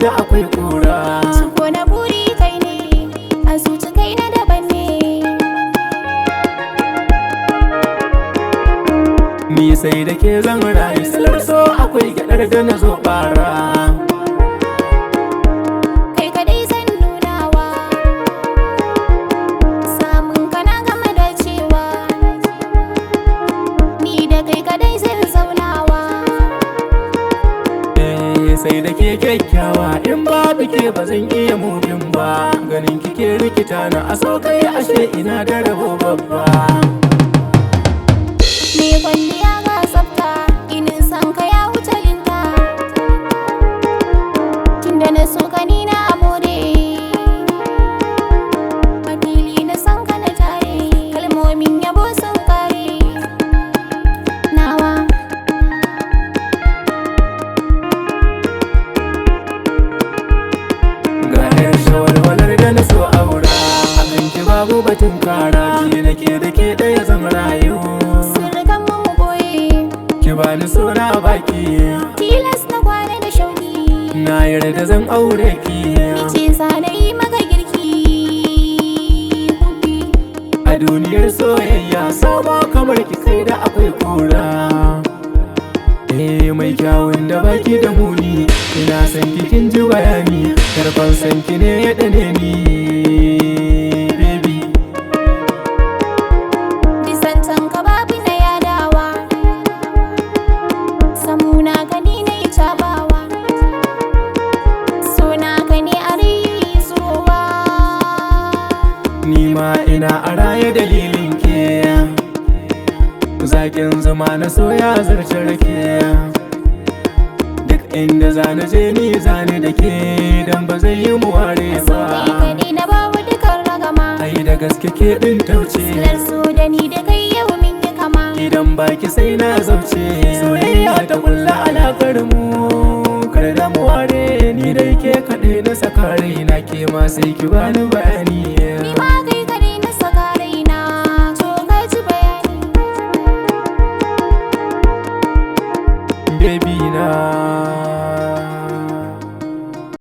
da akwai kura. Suko na buri kai ne, a zuci kai na daban ne. Ni sai da ke zan rayu, salar so akwai gyaɗar da na zo bara. Kai kadai zan nunawa, samun kana gama dacewa. Ni da kai kadai zan zaunawa. Sai da ke kyakkyawa, in babu ke ba zan iya mubin ba. Ganin kike rikita na aso kai, ashe ina da rabo babba. Me kwalliya ga tsafta, inin san ka ya wuce linta. Tunda na so ka ni na amore, a fili na san ka na tare. Kalmomin yabo sun kare nawa. Ga yar shawarwalar da na so aura, akan ki babu batun kara. Ji nake da ke ɗaya zan rayu, Sirrikan mu mu boye, ki bani suna baki. tilas na kwana da shauki. Na yarda zan aure ki, Nice sa na yi maka girki. Hubbi a duniyar soyayya sama kamar ki kai da akwai kura. Mai kyawun da baki da muni, ina san kin ji bayani. Karfan san ki ne ya dane ni baby. bisantan ka babu na yadawa, samuna ka ni na yi cabawa. Sona ka ne a rizuwa. Ni ma ina a raye dalilin ke, zakin zuma na soya zarce rake. Duk inda zana je ni zane da ke, dan ba zai yi mu ware So kai ba. kadai na bawa dukan ragama. Ai da gaske ke din tauce, Silar so da ni da kai yau min yi kama. idan baki sai na zauce. Soyayya ta kulla alakar mu, kar da mu ware. Ni dai ke kaɗai na saka raina, ke ma sai ki bani bayani.